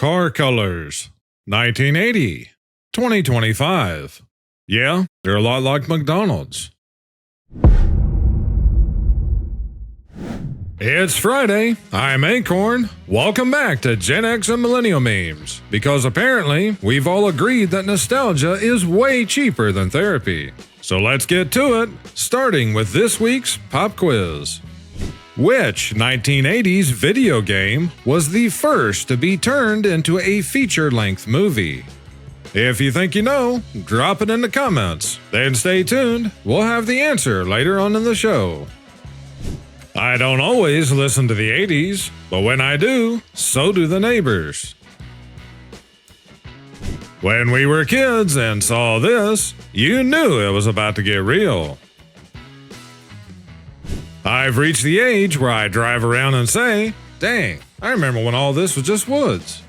Car colors. 1980. 2025. Yeah, they're a lot like McDonald's. It's Friday. I'm Akorn. Welcome back to Gen X and Millennial Memes, because apparently we've all agreed that nostalgia is way cheaper than therapy. So let's get to it, starting with this week's pop quiz. Which 1980s video game was the first to be turned into a feature-length movie? If you think you know, drop it in the comments. Then stay tuned, we'll have the answer later on in the show. I don't always listen to the 80s, but when I do, so do the neighbors. When we were kids and saw this, you knew it was about to get real. I've reached the age where I drive around and say, dang, I remember when all this was just woods.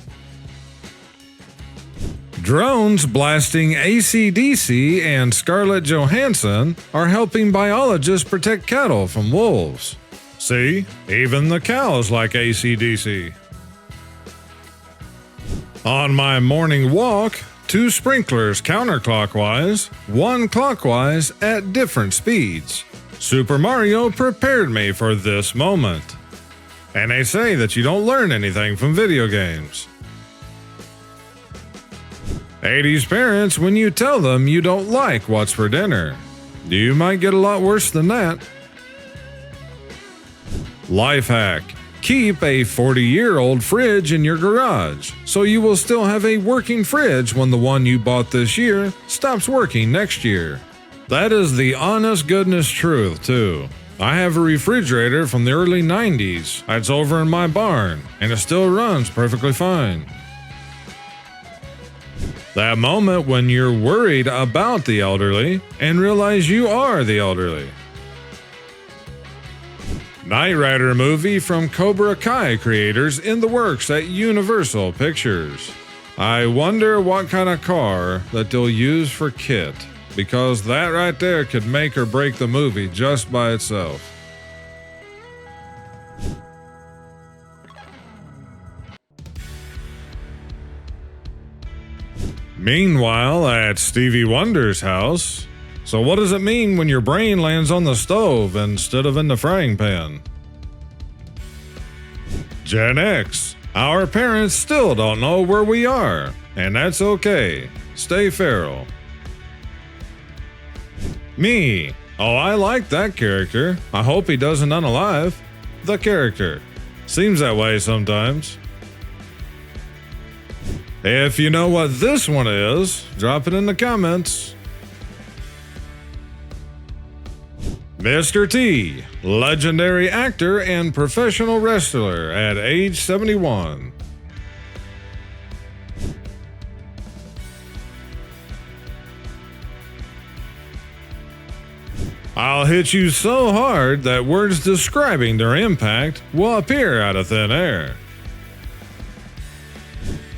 Drones blasting AC/DC and Scarlett Johansson are helping biologists protect cattle from wolves. See, even the cows like AC/DC. On my morning walk, 2 sprinklers counterclockwise, 1 clockwise at different speeds. Super Mario prepared me for this moment. And they say that you don't learn anything from video games. 80s parents, when you tell them you don't like what's for dinner, you might get a lot worse than that. Life hack. Keep a 40-year-old fridge in your garage, so you will still have a working fridge when the one you bought this year stops working next year. That is the honest goodness truth, too. I have a refrigerator from the early 90s that's over in my barn, and it still runs perfectly fine. That moment when you're worried about the elderly and realize you are the elderly. Knight Rider movie from Cobra Kai creators in the works at Universal Pictures. I wonder what kind of car that they'll use for Kit, because that right there could make or break the movie just by itself. Meanwhile, at Stevie Wonder's house, so what does it mean when your brain lands on the stove instead of in the frying pan? Gen X. Our parents still don't know where we are, and that's okay. Stay feral. Me. Oh, I like that character. I hope he doesn't unalive. The character. Seems that way sometimes. If you know what this one is, drop it in the comments. Mr. T, legendary actor and professional wrestler at age 71. I'll hit you so hard that words describing their impact will appear out of thin air.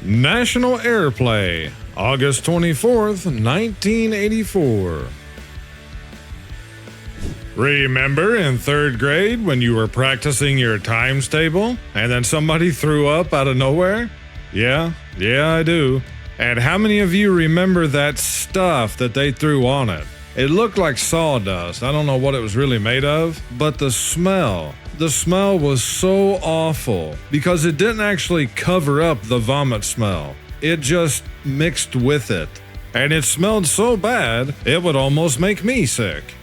National Airplay, August 24th, 1984. Remember in 3rd grade when you were practicing your times table and then somebody threw up out of nowhere? Yeah, I do. And how many of you remember that stuff that they threw on it? It looked like sawdust. I don't know what it was really made of, but the smell was so awful because it didn't actually cover up the vomit smell. It just mixed with it. And it smelled so bad, it would almost make me sick.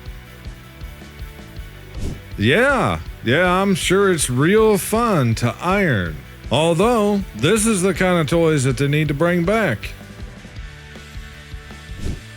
Yeah, I'm sure it's real fun to iron. Although, this is the kind of toys that they need to bring back.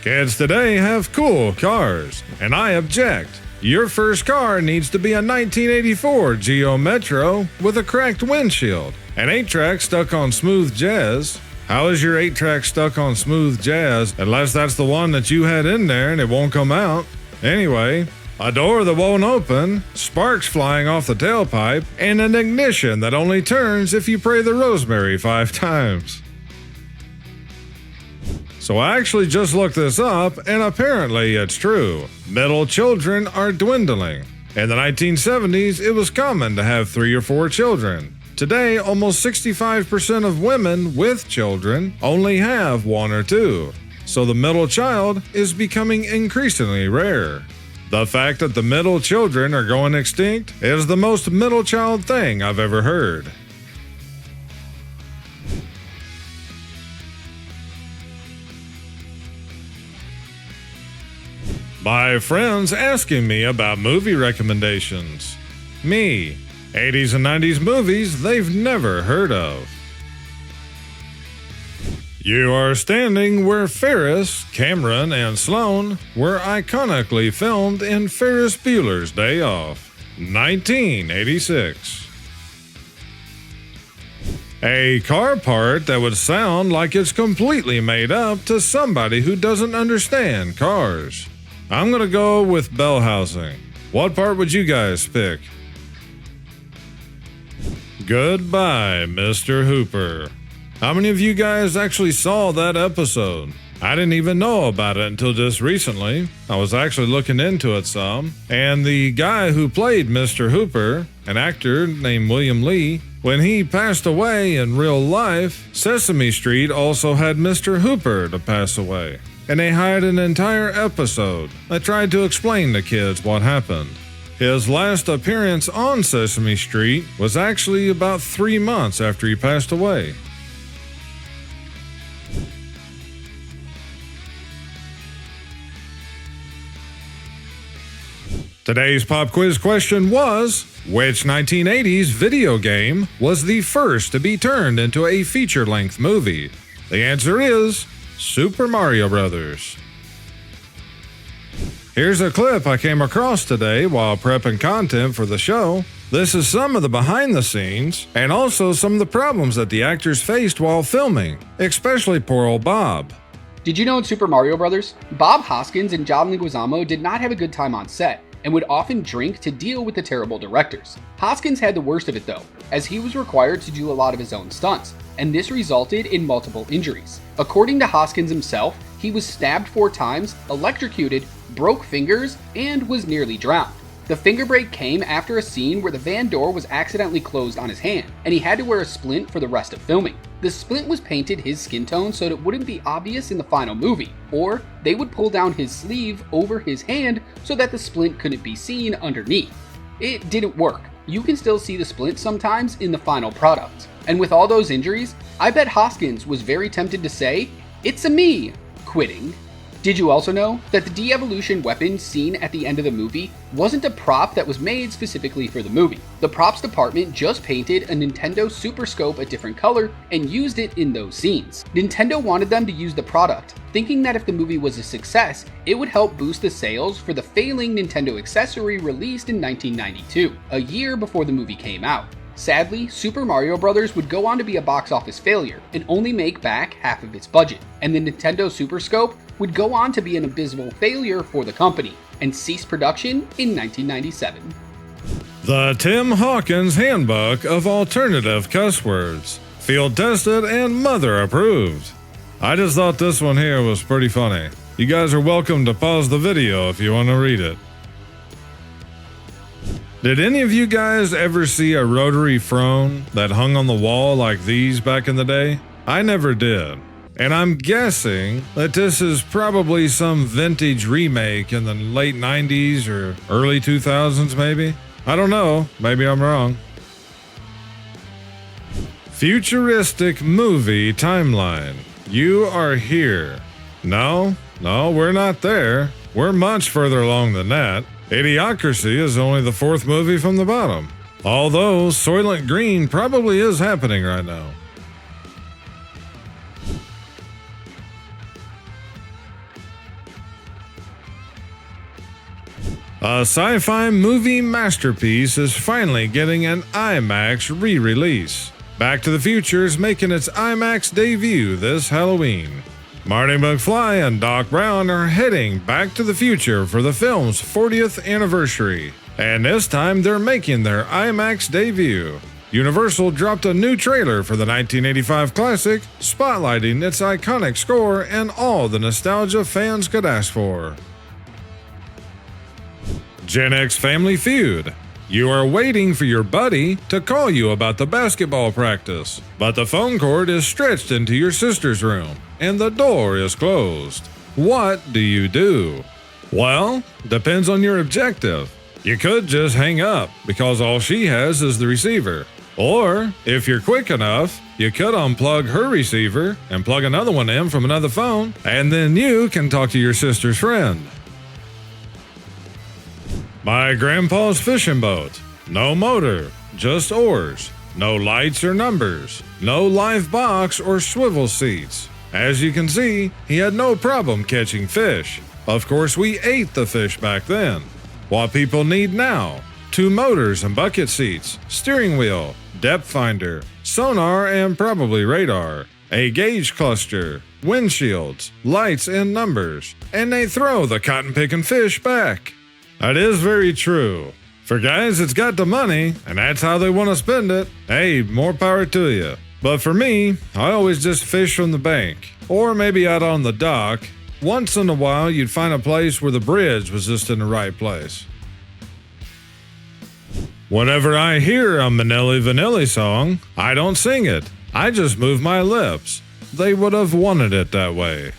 Kids today have cool cars, and I object. Your first car needs to be a 1984 Geo Metro with a cracked windshield, an 8-track stuck on smooth jazz. How is your 8-track stuck on smooth jazz unless that's the one that you had in there and it won't come out? Anyway, a door that won't open, sparks flying off the tailpipe, and an ignition that only turns if you pray the rosemary 5 times. So I actually just looked this up, and apparently it's true. Middle children are dwindling. In the 1970s, it was common to have 3 or 4 children. Today, almost 65% of women with children only have one or two, so the middle child is becoming increasingly rare. The fact that the middle children are going extinct is the most middle child thing I've ever heard. My friends asking me about movie recommendations. Me. 80s and 90s movies they've never heard of. You are standing where Ferris, Cameron, and Sloan were iconically filmed in Ferris Bueller's Day Off, 1986. A car part that would sound like it's completely made up to somebody who doesn't understand cars. I'm gonna go with bell housing. What part would you guys pick? Goodbye, Mr. Hooper. How many of you guys actually saw that episode? I didn't even know about it until just recently. I was actually looking into it some, and the guy who played Mr. Hooper, an actor named William Lee, when he passed away in real life, Sesame Street also had Mr. Hooper to pass away, and they hired an entire episode that tried to explain to kids what happened. His last appearance on Sesame Street was actually about 3 months after he passed away. Today's pop quiz question was, which 1980s video game was the first to be turned into a feature-length movie? The answer is Super Mario Bros. Here's a clip I came across today while prepping content for the show. This is some of the behind the scenes, and also some of the problems that the actors faced while filming, especially poor old Bob. Did you know in Super Mario Bros., Bob Hoskins and John Leguizamo did not have a good time on set, and would often drink to deal with the terrible directors. Hoskins had the worst of it though, as he was required to do a lot of his own stunts, and this resulted in multiple injuries. According to Hoskins himself, he was stabbed 4 times, electrocuted, broke fingers, and was nearly drowned. The finger break came after a scene where the van door was accidentally closed on his hand, and he had to wear a splint for the rest of filming. The splint was painted his skin tone so that it wouldn't be obvious in the final movie, or they would pull down his sleeve over his hand so that the splint couldn't be seen underneath. It didn't work. You can still see the splint sometimes in the final product. And with all those injuries, I bet Hoskins was very tempted to say, "It's a me," quitting. Did you also know that the de-evolution weapon seen at the end of the movie wasn't a prop that was made specifically for the movie? The props department just painted a Nintendo Super Scope a different color and used it in those scenes. Nintendo wanted them to use the product, thinking that if the movie was a success, it would help boost the sales for the failing Nintendo accessory released in 1992, a year before the movie came out. Sadly, Super Mario Bros. Would go on to be a box office failure and only make back half of its budget, and the Nintendo Super Scope would go on to be an abysmal failure for the company and cease production in 1997. The Tim Hawkins Handbook of Alternative Cuss Words, field tested and mother approved. I just thought this one here was pretty funny. You guys are welcome to pause the video if you want to read it. Did any of you guys ever see a rotary phone that hung on the wall like these back in the day? I never did. And I'm guessing that this is probably some vintage remake in the late 90s or early 2000s maybe? I don't know, maybe I'm wrong. Futuristic movie timeline. You are here. No, we're not there. We're much further along than that. IDIOCRACY is only the 4th movie from the bottom. Although Soylent Green probably is happening right now. A sci-fi movie masterpiece is finally getting an IMAX re-release. Back to the Future is making its IMAX debut this Halloween. Marty McFly and Doc Brown are heading back to the future for the film's 40th anniversary, and this time they're making their IMAX debut. Universal dropped a new trailer for the 1985 classic, spotlighting its iconic score and all the nostalgia fans could ask for. Gen X Family Feud. You are waiting for your buddy to call you about the basketball practice, but the phone cord is stretched into your sister's room and the door is closed. What do you do? Well, depends on your objective. You could just hang up because all she has is the receiver. Or, if you're quick enough, you could unplug her receiver and plug another one in from another phone, and then you can talk to your sister's friend. My grandpa's fishing boat. No motor, just oars. No lights or numbers. No live box or swivel seats. As you can see, he had no problem catching fish. Of course, we ate the fish back then. What people need now: 2 motors and bucket seats, steering wheel, depth finder, sonar and probably radar, a gauge cluster, windshields, lights and numbers, and they throw the cotton-picking fish back. That is very true. For guys that's got the money, and that's how they want to spend it, hey, more power to you. But for me, I always just fish from the bank, or maybe out on the dock. Once in a while, you'd find a place where the bridge was just in the right place. Whenever I hear a Manelli Vanilli song, I don't sing it. I just move my lips. They would have wanted it that way.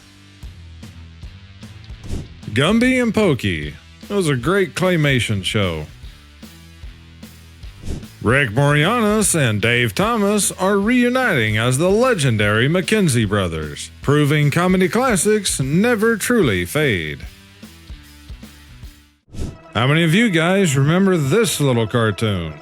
Gumby and Pokey. It was a great claymation show. Rick Moranis and Dave Thomas are reuniting as the legendary McKenzie brothers, proving comedy classics never truly fade. How many of you guys remember this little cartoon?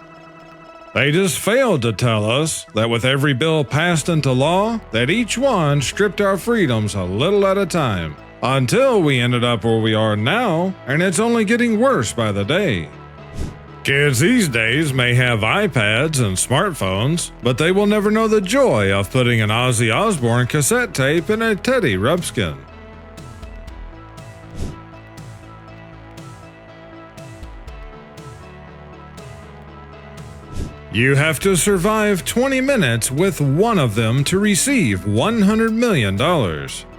They just failed to tell us that with every bill passed into law, that each one stripped our freedoms a little at a time, until we ended up where we are now, and it's only getting worse by the day. Kids these days may have iPads and smartphones, but they will never know the joy of putting an Ozzy Osbourne cassette tape in a Teddy Ruxpin. You have to survive 20 minutes with one of them to receive $100 million.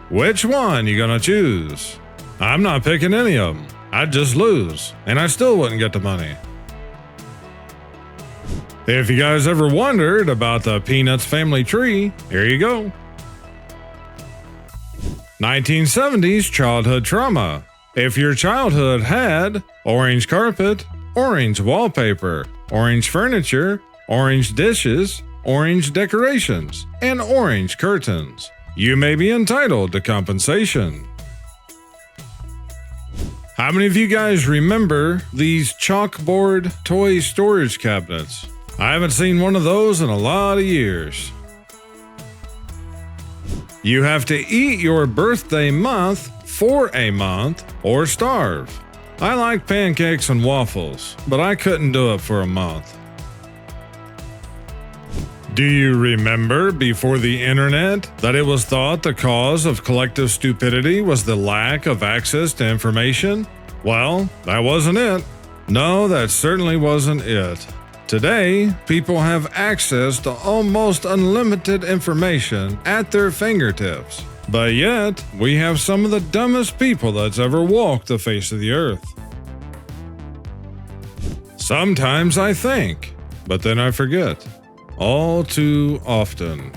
Which one you gonna choose? I'm not picking any of them. I'd just lose, and I still wouldn't get the money. If you guys ever wondered about the Peanuts family tree, here you go. 1970s childhood trauma. If your childhood had orange carpet, orange wallpaper, orange furniture, orange dishes, orange decorations, and orange curtains, you may be entitled to compensation. How many of you guys remember these chalkboard toy storage cabinets? I haven't seen one of those in a lot of years. You have to eat your birthday month for a month or starve. I like pancakes and waffles, but I couldn't do it for a month. Do you remember before the internet that it was thought the cause of collective stupidity was the lack of access to information? Well, that wasn't it. No, that certainly wasn't it. Today, people have access to almost unlimited information at their fingertips. But yet, we have some of the dumbest people that's ever walked the face of the earth. Sometimes I think, but then I forget. All too often.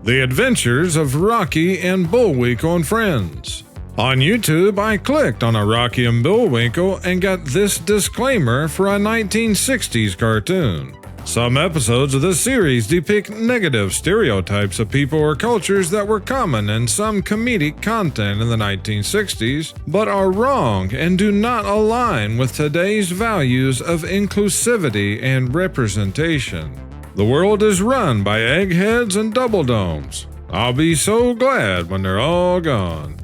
The Adventures of Rocky and Bullwinkle and Friends. On YouTube, I clicked on a Rocky and Bullwinkle and got this disclaimer for a 1960s cartoon. Some episodes of this series depict negative stereotypes of people or cultures that were common in some comedic content in the 1960s, but are wrong and do not align with today's values of inclusivity and representation. The world is run by eggheads and double domes. I'll be so glad when they're all gone.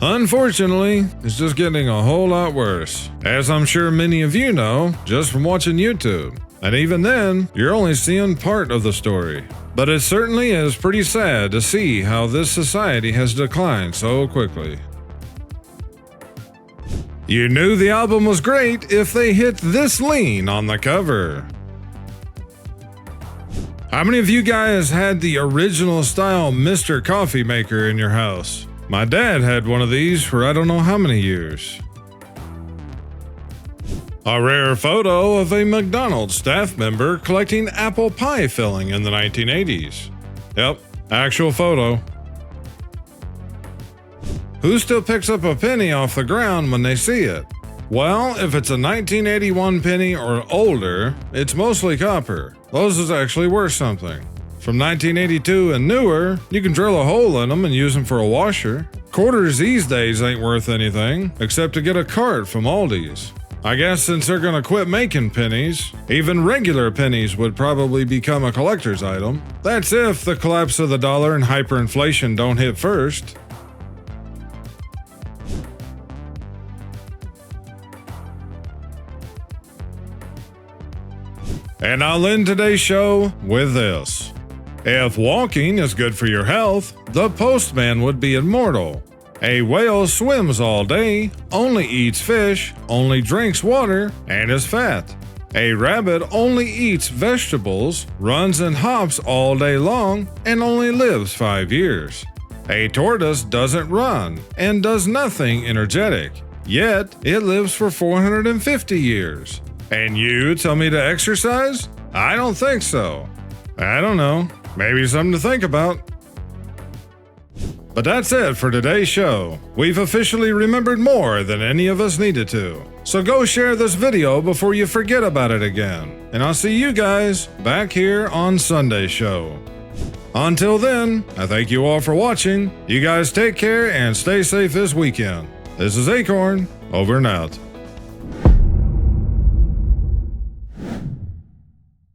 Unfortunately, it's just getting a whole lot worse, as I'm sure many of you know just from watching YouTube. And even then, you're only seeing part of the story. But it certainly is pretty sad to see how this society has declined so quickly. You knew the album was great if they hit this lean on the cover. How many of you guys had the original style Mr. Coffee Maker in your house? My dad had one of these for I don't know how many years. A rare photo of a McDonald's staff member collecting apple pie filling in the 1980s. Yep, actual photo. Who still picks up a penny off the ground when they see it? Well, if it's a 1981 penny or older, it's mostly copper. Those is actually worth something. From 1982 and newer, you can drill a hole in them and use them for a washer. Quarters these days ain't worth anything, except to get a cart from Aldi's. I guess since they're gonna quit making pennies, even regular pennies would probably become a collector's item. That's if the collapse of the dollar and hyperinflation don't hit first. And I'll end today's show with this. If walking is good for your health, the postman would be immortal. A whale swims all day, only eats fish, only drinks water, and is fat. A rabbit only eats vegetables, runs and hops all day long, and only lives 5 years. A tortoise doesn't run and does nothing energetic, yet it lives for 450 years. And you tell me to exercise? I don't think so. I don't know. Maybe something to think about. But that's it for today's show. We've officially remembered more than any of us needed to. So go share this video before you forget about it again. And I'll see you guys back here on Sunday's show. Until then, I thank you all for watching. You guys take care and stay safe this weekend. This is Akorn, over and out.